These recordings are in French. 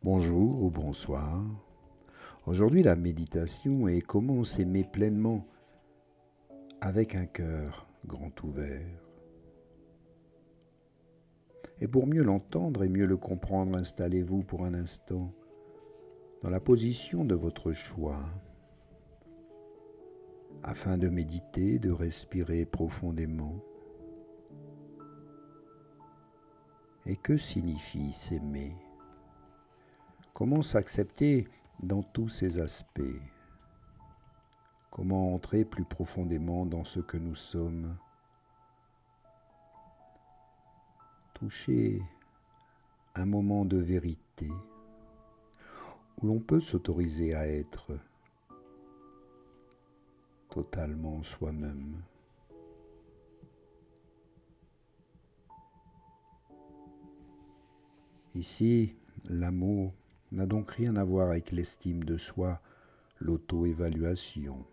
Bonjour ou bonsoir. Aujourd'hui, la méditation est comment s'aimer pleinement avec un cœur grand ouvert. Et pour mieux l'entendre et mieux le comprendre, installez-vous pour un instant dans la position de votre choix afin de méditer, de respirer profondément. Et que signifie s'aimer? Comment s'accepter dans tous ses aspects? Comment entrer plus profondément dans ce que nous sommes? Toucher un moment de vérité où l'on peut s'autoriser à être totalement soi-même. Ici, l'amour n'a donc rien à voir avec l'estime de soi, l'auto-évaluation.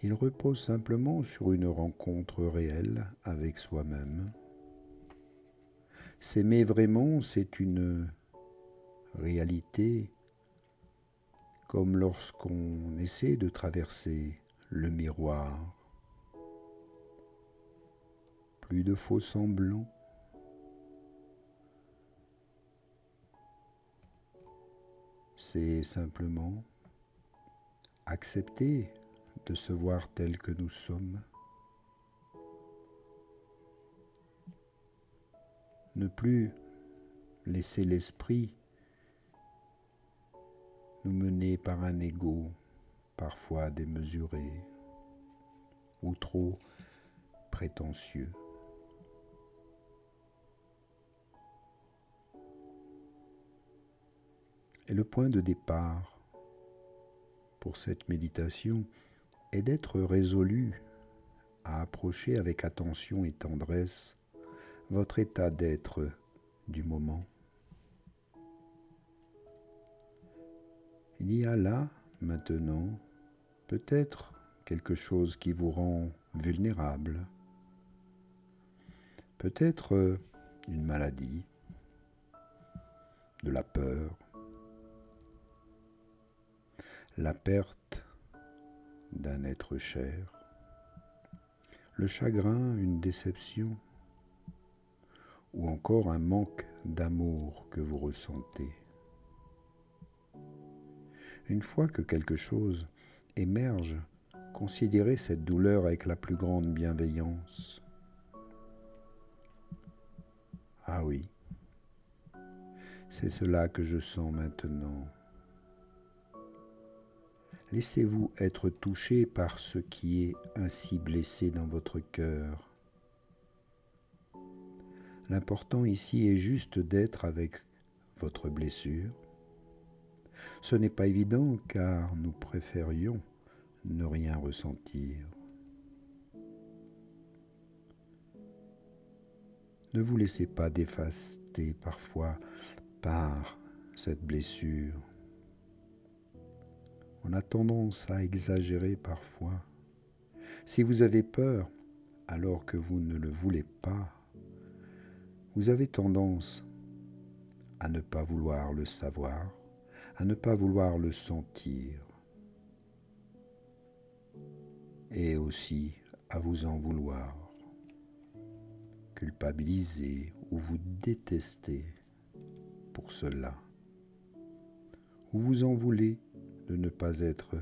Il repose simplement sur une rencontre réelle avec soi-même. S'aimer vraiment, c'est une réalité, comme lorsqu'on essaie de traverser le miroir. Plus de faux semblants. C'est simplement accepter de se voir tel que nous sommes. Ne plus laisser l'esprit nous mener par un ego parfois démesuré ou trop prétentieux. Et le point de départ pour cette méditation est d'être résolu à approcher avec attention et tendresse votre état d'être du moment. Il y a là, maintenant, peut-être quelque chose qui vous rend vulnérable, peut-être une maladie, de la peur, la perte d'un être cher, le chagrin, une déception, ou encore un manque d'amour que vous ressentez. Une fois que quelque chose émerge, considérez cette douleur avec la plus grande bienveillance. Ah oui, c'est cela que je sens maintenant. Laissez-vous être touché par ce qui est ainsi blessé dans votre cœur. L'important ici est juste d'être avec votre blessure. Ce n'est pas évident car nous préférions ne rien ressentir. Ne vous laissez pas dévaster parfois par cette blessure. On a tendance à exagérer parfois. Si vous avez peur alors que vous ne le voulez pas, vous avez tendance à ne pas vouloir le savoir, à ne pas vouloir le sentir, et aussi à vous en vouloir, culpabiliser ou vous détester pour cela, ou vous en voulez de ne pas être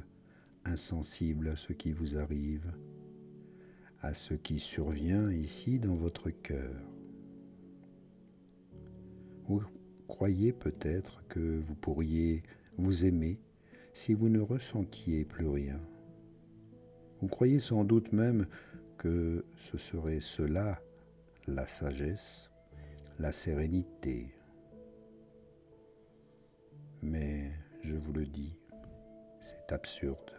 insensible à ce qui vous arrive, à ce qui survient ici dans votre cœur. Vous croyez peut-être que vous pourriez vous aimer si vous ne ressentiez plus rien. Vous croyez sans doute même que ce serait cela la sagesse, la sérénité. Mais je vous le dis, c'est absurde.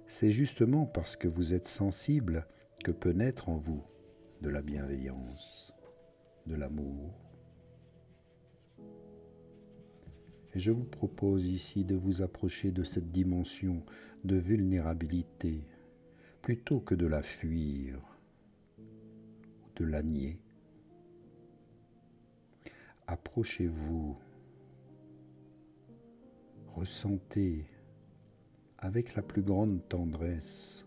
C'est justement parce que vous êtes sensible que peut naître en vous de la bienveillance, de l'amour. Et je vous propose ici de vous approcher de cette dimension de vulnérabilité plutôt que de la fuir ou de la nier. approchez-vous, ressentez avec la plus grande tendresse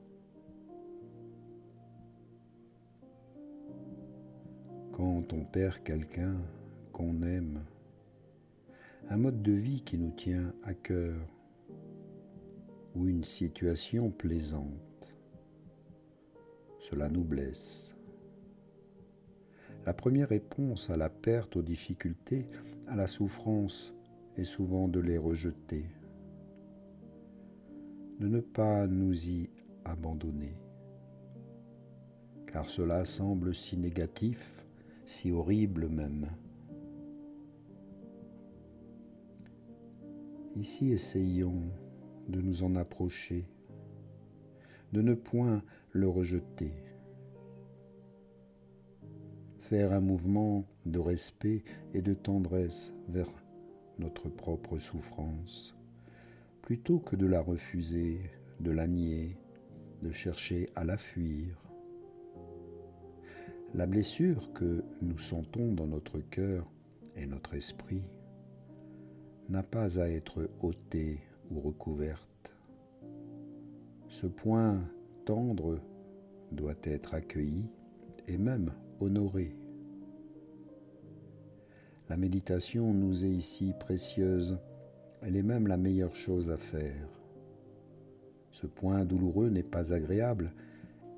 quand on perd quelqu'un qu'on aime, un mode de vie qui nous tient à cœur ou une situation plaisante. Cela nous blesse. La première réponse à la perte, aux difficultés, à la souffrance est souvent de les rejeter, de ne pas nous y abandonner, car cela semble si négatif, si horrible même. Ici, essayons de nous en approcher, de ne point le rejeter, faire un mouvement de respect et de tendresse vers notre propre souffrance, plutôt que de la refuser, de la nier, de chercher à la fuir. La blessure que nous sentons dans notre cœur et notre esprit n'a pas à être ôtée ou recouverte. Ce point tendre doit être accueilli et même honoré. La méditation nous est ici précieuse, elle est même la meilleure chose à faire. Ce point douloureux n'est pas agréable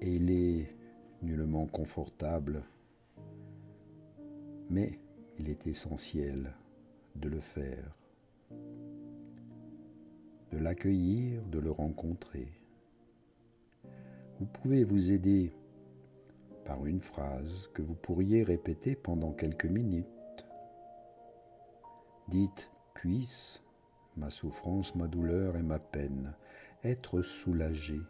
et il est nullement confortable, mais il est essentiel de le faire, de l'accueillir, de le rencontrer. Vous pouvez vous aider par une phrase que vous pourriez répéter pendant quelques minutes. Dites « Puisse ma souffrance, ma douleur et ma peine être soulagée ».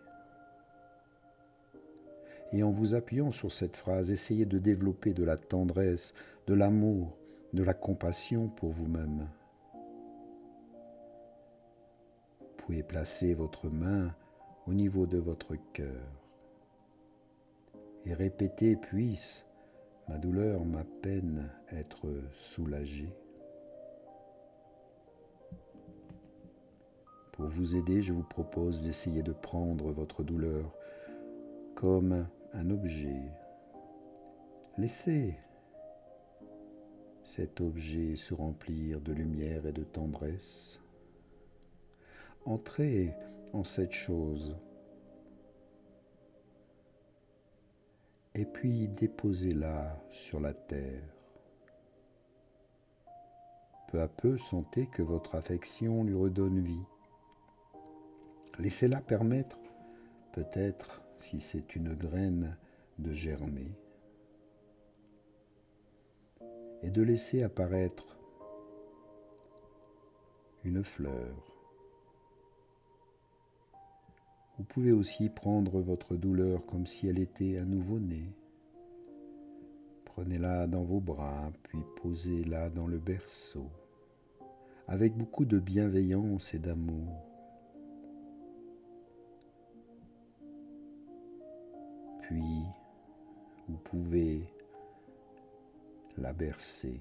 Et en vous appuyant sur cette phrase, essayez de développer de la tendresse, de l'amour, de la compassion pour vous-même. Vous pouvez placer votre main au niveau de votre cœur et répéter « Puisse ma douleur, ma peine être soulagée ». Pour vous aider, je vous propose d'essayer de prendre votre douleur comme un objet. Laissez cet objet se remplir de lumière et de tendresse. Entrez en cette chose et puis déposez-la sur la terre. Peu à peu, sentez que votre affection lui redonne vie. Laissez-la permettre, peut-être, si c'est une graine, de germer et de laisser apparaître une fleur. Vous pouvez aussi prendre votre douleur comme si elle était un nouveau-né. Prenez-la dans vos bras, puis posez-la dans le berceau, avec beaucoup de bienveillance et d'amour. Puis, vous pouvez la bercer,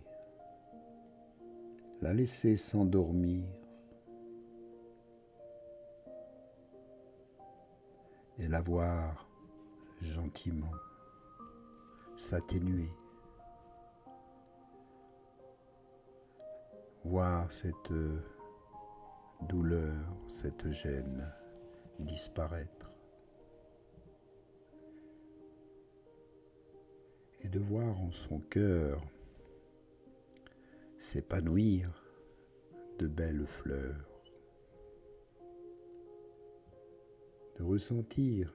la laisser s'endormir et la voir gentiment s'atténuer. Voir cette douleur, cette gêne disparaître. Et de voir en son cœur s'épanouir de belles fleurs, de ressentir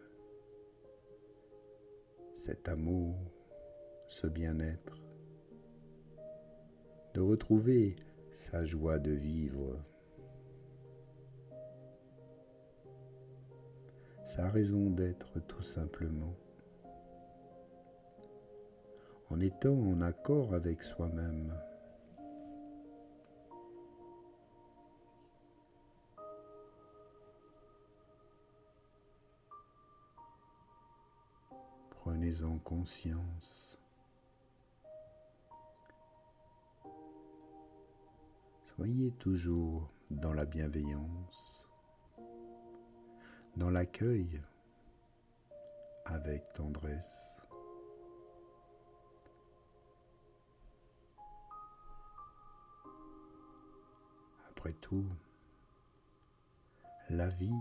cet amour, ce bien-être, de retrouver sa joie de vivre, sa raison d'être tout simplement, en étant en accord avec soi-même. Prenez-en conscience. Soyez toujours dans la bienveillance, dans l'accueil avec tendresse. Après tout, la vie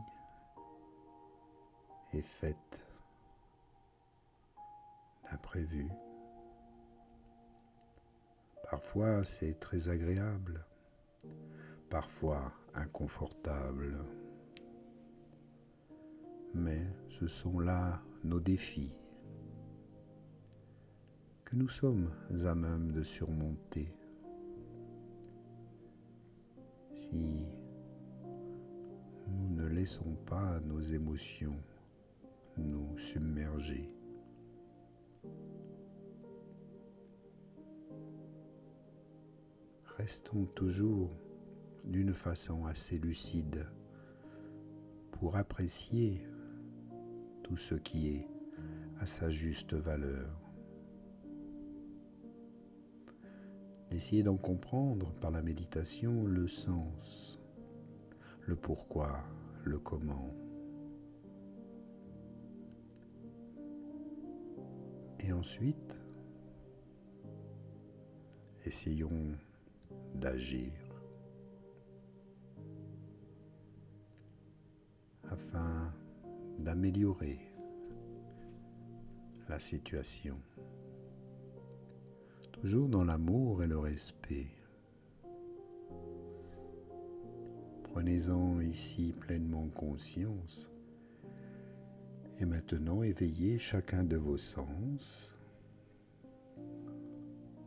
est faite d'imprévus. Parfois c'est très agréable, parfois inconfortable. Mais ce sont là nos défis que nous sommes à même de surmonter. Si nous ne laissons pas nos émotions nous submerger. Restons toujours d'une façon assez lucide pour apprécier tout ce qui est à sa juste valeur. D'essayer d'en comprendre par la méditation le sens, le pourquoi, le comment. Et ensuite, essayons d'agir afin d'améliorer la situation. Toujours dans l'amour et le respect. Prenez-en ici pleinement conscience. Et maintenant, éveillez chacun de vos sens.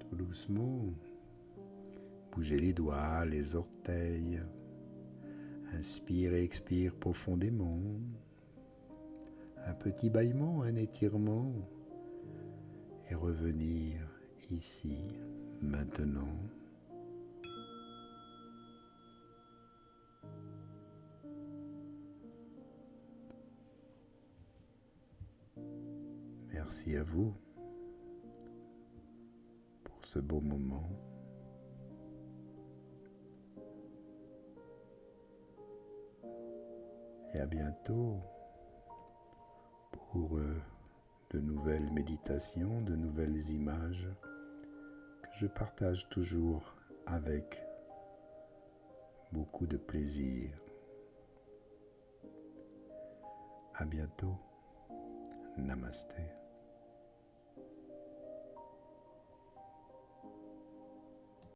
Tout doucement, bougez les doigts, les orteils. Inspire et expire profondément. Un petit bâillement, un étirement. Et revenir ici, maintenant. Merci à vous pour ce beau moment. Et à bientôt pour de nouvelles méditations, de nouvelles images que je partage toujours avec beaucoup de plaisir. À bientôt. Namasté.